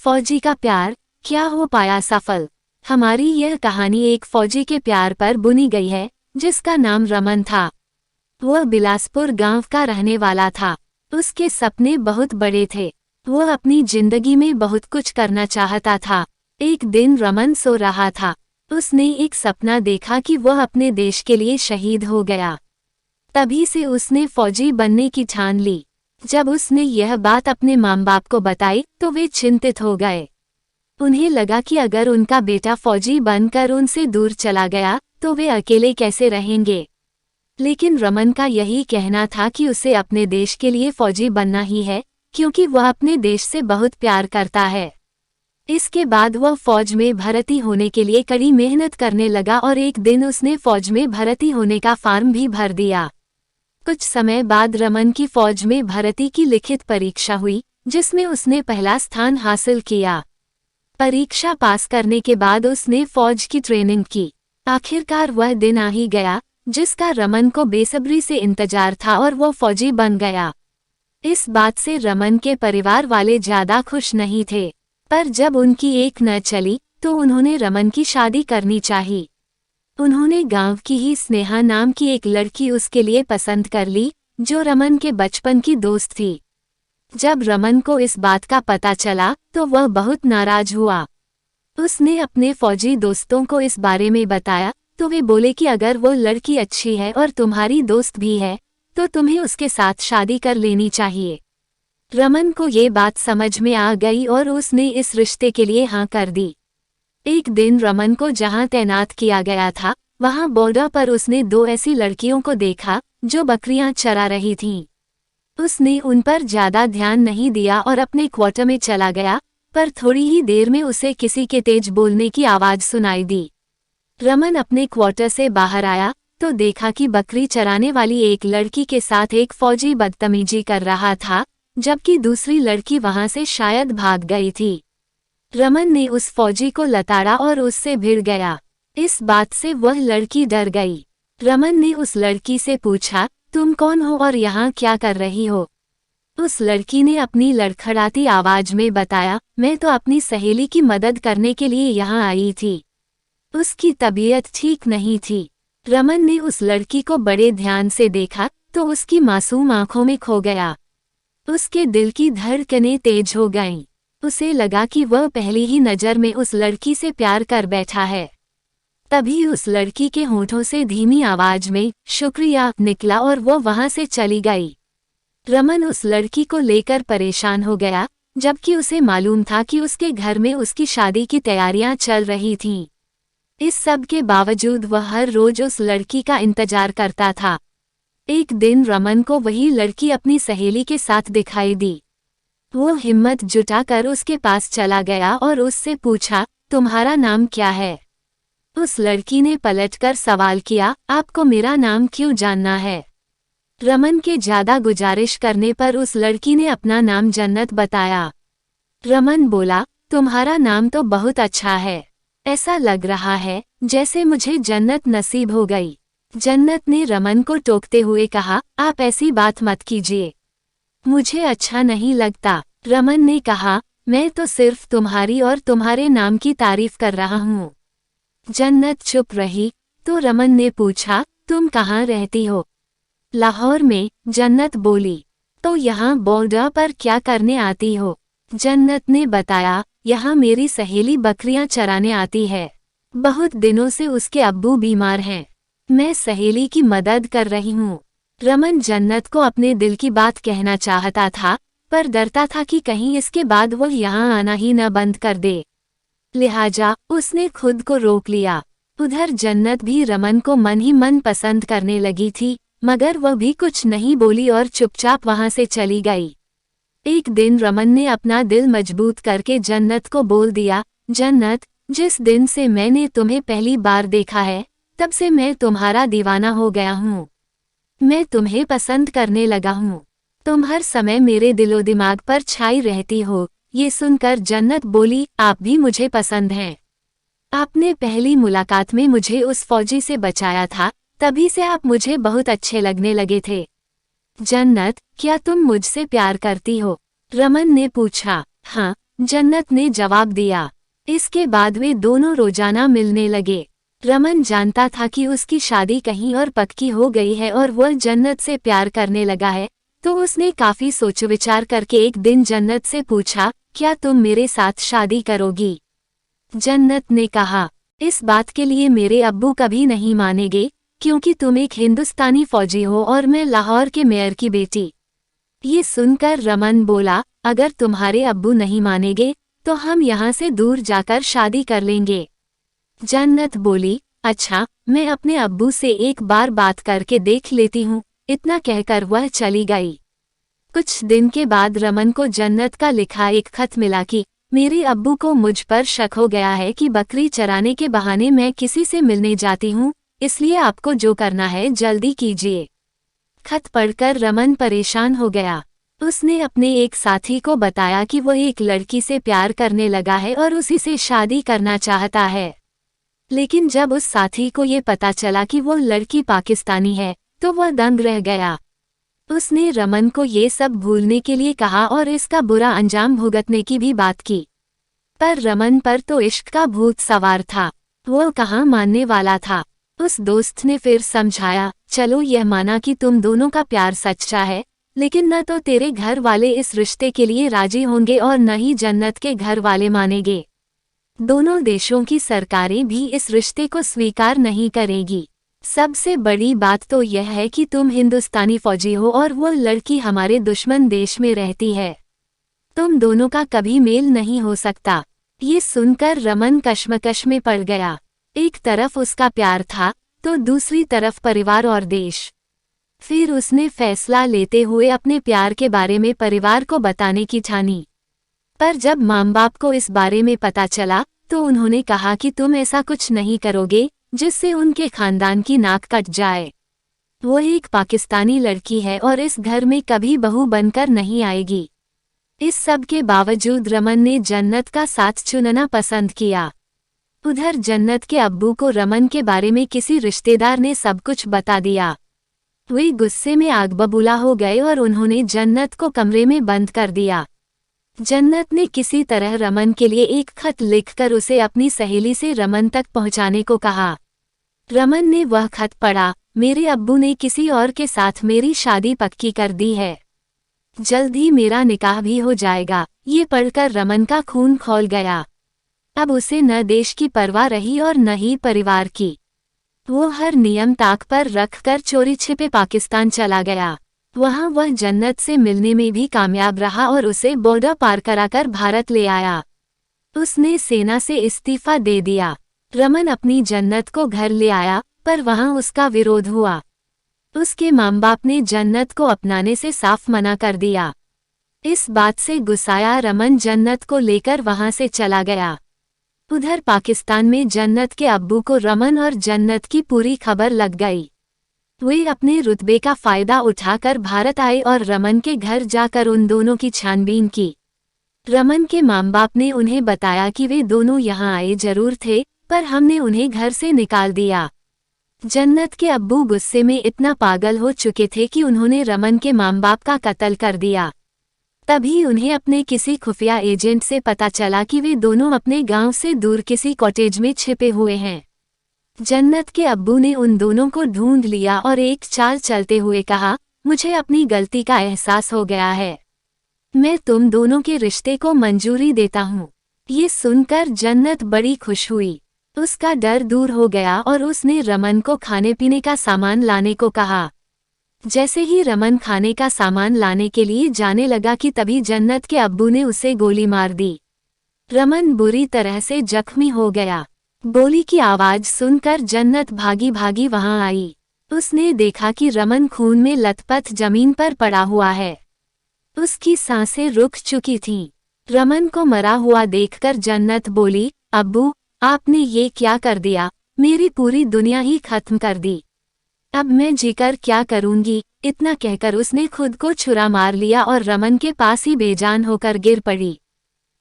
फौजी का प्यार क्या हो पाया सफल। हमारी यह कहानी एक फौजी के प्यार पर बुनी गई है जिसका नाम रमन था। वह बिलासपुर गांव का रहने वाला था। उसके सपने बहुत बड़े थे। वह अपनी जिंदगी में बहुत कुछ करना चाहता था। एक दिन रमन सो रहा था। उसने एक सपना देखा कि वह अपने देश के लिए शहीद हो गया। तभी से उसने फौजी बनने की ठान ली। जब उसने यह बात अपने माँ बाप को बताई तो वे चिंतित हो गए। उन्हें लगा कि अगर उनका बेटा फौजी बनकर उनसे दूर चला गया तो वे अकेले कैसे रहेंगे। लेकिन रमन का यही कहना था कि उसे अपने देश के लिए फौजी बनना ही है, क्योंकि वह अपने देश से बहुत प्यार करता है। इसके बाद वह फौज में भर्ती होने के लिए कड़ी मेहनत करने लगा और एक दिन उसने फौज में भर्ती होने का फॉर्म भी भर दिया। कुछ समय बाद रमन की फौज में भर्ती की लिखित परीक्षा हुई, जिसमें उसने पहला स्थान हासिल किया। परीक्षा पास करने के बाद उसने फौज की ट्रेनिंग की। आखिरकार वह दिन आ ही गया जिसका रमन को बेसब्री से इंतजार था और वो फौजी बन गया। इस बात से रमन के परिवार वाले ज्यादा खुश नहीं थे, पर जब उनकी एक न चली तो उन्होंने रमन की शादी करनी चाहिए। उन्होंने गांव की ही स्नेहा नाम की एक लड़की उसके लिए पसंद कर ली, जो रमन के बचपन की दोस्त थी। जब रमन को इस बात का पता चला तो वह बहुत नाराज हुआ। उसने अपने फौजी दोस्तों को इस बारे में बताया तो वे बोले कि अगर वो लड़की अच्छी है और तुम्हारी दोस्त भी है तो तुम्हें उसके साथ शादी कर लेनी चाहिए। रमन को ये बात समझ में आ गई और उसने इस रिश्ते के लिए हाँ कर दी। एक दिन रमन को जहां तैनात किया गया था वहां बॉर्डर पर उसने दो ऐसी लड़कियों को देखा जो बकरियां चरा रही थीं। उसने उन पर ज्यादा ध्यान नहीं दिया और अपने क्वार्टर में चला गया, पर थोड़ी ही देर में उसे किसी के तेज बोलने की आवाज सुनाई दी। रमन अपने क्वार्टर से बाहर आया तो देखा कि बकरी चराने वाली एक लड़की के साथ एक फौजी बदतमीजी कर रहा था, जबकि दूसरी लड़की वहां से शायद भाग गई थी। रमन ने उस फौजी को लताड़ा और उससे भिड़ गया। इस बात से वह लड़की डर गई। रमन ने उस लड़की से पूछा, तुम कौन हो और यहाँ क्या कर रही हो? उस लड़की ने अपनी लड़खड़ाती आवाज में बताया, मैं तो अपनी सहेली की मदद करने के लिए यहाँ आई थी। उसकी तबीयत ठीक नहीं थी। रमन ने उस लड़की को बड़े ध्यान से देखा तो उसकी मासूम आंखों में खो गया। उसके दिल की धड़कनें तेज हो गईं। उसे लगा कि वह पहली ही नज़र में उस लड़की से प्यार कर बैठा है। तभी उस लड़की के होठों से धीमी आवाज में शुक्रिया निकला और वो वहां से चली गई। रमन उस लड़की को लेकर परेशान हो गया, जबकि उसे मालूम था कि उसके घर में उसकी शादी की तैयारियां चल रही थीं। इस सब के बावजूद वह हर रोज उस लड़की का इंतजार करता था। एक दिन रमन को वही लड़की अपनी सहेली के साथ दिखाई दी। वो हिम्मत जुटाकर उसके पास चला गया और उससे पूछा, तुम्हारा नाम क्या है? उस लड़की ने पलटकर सवाल किया, आपको मेरा नाम क्यों जानना है? रमन के ज्यादा गुजारिश करने पर उस लड़की ने अपना नाम जन्नत बताया। रमन बोला, तुम्हारा नाम तो बहुत अच्छा है। ऐसा लग रहा है जैसे मुझे जन्नत नसीब हो गई। जन्नत ने रमन को टोकते हुए कहा, आप ऐसी बात मत कीजिए, मुझे अच्छा नहीं लगता। रमन ने कहा, मैं तो सिर्फ तुम्हारी और तुम्हारे नाम की तारीफ कर रहा हूँ। जन्नत चुप रही तो रमन ने पूछा, तुम कहाँ रहती हो? लाहौर में, जन्नत बोली। तो यहाँ बॉर्डर पर क्या करने आती हो? जन्नत ने बताया, यहाँ मेरी सहेली बकरियां चराने आती है। बहुत दिनों से उसके अब्बू बीमार हैं। मैं सहेली की मदद कर रही हूँ। रमन जन्नत को अपने दिल की बात कहना चाहता था, पर डरता था कि कहीं इसके बाद वह यहाँ आना ही न बंद कर दे। लिहाजा उसने खुद को रोक लिया। उधर जन्नत भी रमन को मन ही मन पसंद करने लगी थी, मगर वह भी कुछ नहीं बोली और चुपचाप वहां से चली गई। एक दिन रमन ने अपना दिल मजबूत करके जन्नत को बोल दिया, जन्नत, जिस दिन से मैंने तुम्हें पहली बार देखा है तब से मैं तुम्हारा दीवाना हो गया हूँ। मैं तुम्हें पसंद करने लगा हूँ। तुम हर समय मेरे दिलो दिमाग पर छाई रहती हो। ये सुनकर जन्नत बोली, आप भी मुझे पसंद हैं। आपने पहली मुलाकात में मुझे उस फौजी से बचाया था, तभी से आप मुझे बहुत अच्छे लगने लगे थे। जन्नत, क्या तुम मुझसे प्यार करती हो? रमन ने पूछा। हाँ, जन्नत ने जवाब दिया। इसके बाद वे दोनों रोजाना मिलने लगे। रमन जानता था कि उसकी शादी कहीं और पक्की हो गई है और वह जन्नत से प्यार करने लगा है, तो उसने काफी सोच विचार करके एक दिन जन्नत से पूछा, क्या तुम मेरे साथ शादी करोगी? जन्नत ने कहा, इस बात के लिए मेरे अब्बू कभी नहीं मानेंगे, क्योंकि तुम एक हिंदुस्तानी फौजी हो और मैं लाहौर के मेयर की बेटी। ये सुनकर रमन बोला, अगर तुम्हारे अब्बू नहीं मानेंगे तो हम यहाँ से दूर जाकर शादी कर लेंगे। जन्नत बोली, अच्छा, मैं अपने अब्बू से एक बार बात करके देख लेती हूँ। इतना कहकर वह चली गई। कुछ दिन के बाद रमन को जन्नत का लिखा एक खत मिला कि मेरे अब्बू को मुझ पर शक हो गया है कि बकरी चराने के बहाने मैं किसी से मिलने जाती हूँ, इसलिए आपको जो करना है जल्दी कीजिए। खत पढ़कर रमन परेशान हो गया। उसने अपने एक साथी को बताया कि वह एक लड़की से प्यार करने लगा है और उसी से शादी करना चाहता है। लेकिन जब उस साथी को ये पता चला कि वो लड़की पाकिस्तानी है, तो वह दंग रह गया। उसने रमन को ये सब भूलने के लिए कहा और इसका बुरा अंजाम भुगतने की भी बात की। पर रमन पर तो इश्क का भूत सवार था, वो कहाँ मानने वाला था। उस दोस्त ने फिर समझाया, चलो यह माना कि तुम दोनों का प्यार सच्चा है, लेकिन न तो तेरे घर वाले इस रिश्ते के लिए राजी होंगे और न ही जन्नत के घर वाले मानेंगे। दोनों देशों की सरकारें भी इस रिश्ते को स्वीकार नहीं करेगी। सबसे बड़ी बात तो यह है कि तुम हिंदुस्तानी फौजी हो और वो लड़की हमारे दुश्मन देश में रहती है। तुम दोनों का कभी मेल नहीं हो सकता। ये सुनकर रमन कश्मकश में पड़ गया। एक तरफ उसका प्यार था, तो दूसरी तरफ परिवार और देश। फिर उसने फैसला लेते हुए अपने प्यार के बारे में परिवार को बताने की ठानी। पर जब माँ बाप को इस बारे में पता चला, तो उन्होंने कहा कि तुम ऐसा कुछ नहीं करोगे जिससे उनके खानदान की नाक कट जाए। वो एक पाकिस्तानी लड़की है और इस घर में कभी बहू बनकर नहीं आएगी। इस सब के बावजूद रमन ने जन्नत का साथ चुनना पसंद किया। उधर जन्नत के अब्बू को रमन के बारे में किसी रिश्तेदार ने सब कुछ बता दिया। वे गुस्से में आग बबूला हो गए और उन्होंने जन्नत को कमरे में बंद कर दिया। जन्नत ने किसी तरह रमन के लिए एक खत लिखकर उसे अपनी सहेली से रमन तक पहुंचाने को कहा। रमन ने वह खत पढ़ा, मेरे अब्बू ने किसी और के साथ मेरी शादी पक्की कर दी है। जल्द ही मेरा निकाह भी हो जाएगा। ये पढ़कर रमन का खून खौल गया। अब उसे न देश की परवाह रही और न ही परिवार की। वो हर नियम ताक पर रखकर चोरी छिपे पाकिस्तान चला गया। वहां वह जन्नत से मिलने में भी कामयाब रहा और उसे बॉर्डर पार कराकर भारत ले आया। उसने सेना से इस्तीफा दे दिया। रमन अपनी जन्नत को घर ले आया, पर वहां उसका विरोध हुआ। उसके माँ बाप ने जन्नत को अपनाने से साफ मना कर दिया। इस बात से गुस्साया रमन जन्नत को लेकर वहां से चला गया। उधर पाकिस्तान में जन्नत के अब्बू को रमन और जन्नत की पूरी खबर लग गई। वे अपने रुतबे का फायदा उठाकर भारत आए और रमन के घर जाकर उन दोनों की छानबीन की। रमन के माँ बाप ने उन्हें बताया कि वे दोनों यहाँ आए जरूर थे, पर हमने उन्हें घर से निकाल दिया। जन्नत के अब्बू गुस्से में इतना पागल हो चुके थे कि उन्होंने रमन के माँ बाप का कत्ल कर दिया। तभी उन्हें अपने किसी खुफिया एजेंट से पता चला कि वे दोनों अपने गांव से दूर किसी कॉटेज में छिपे हुए हैं। जन्नत के अब्बू ने उन दोनों को ढूंढ लिया और एक चाल चलते हुए कहा, मुझे अपनी गलती का एहसास हो गया है। मैं तुम दोनों के रिश्ते को मंजूरी देता हूँ। ये सुनकर जन्नत बड़ी खुश हुई। उसका डर दूर हो गया और उसने रमन को खाने पीने का सामान लाने को कहा। जैसे ही रमन खाने का सामान लाने के लिए जाने लगा कि तभी जन्नत के अब्बू ने उसे गोली मार दी। रमन बुरी तरह से जख्मी हो गया। गोली की आवाज सुनकर जन्नत भागी भागी वहां आई। उसने देखा कि रमन खून में लथपथ जमीन पर पड़ा हुआ है। उसकी सांसें रुक चुकी थीं। रमन को मरा हुआ देखकर जन्नत बोली, अब्बू, आपने ये क्या कर दिया? मेरी पूरी दुनिया ही खत्म कर दी। अब मैं जीकर क्या करूंगी? इतना कहकर उसने खुद को छुरा मार लिया और रमन के पास ही बेजान होकर गिर पड़ी।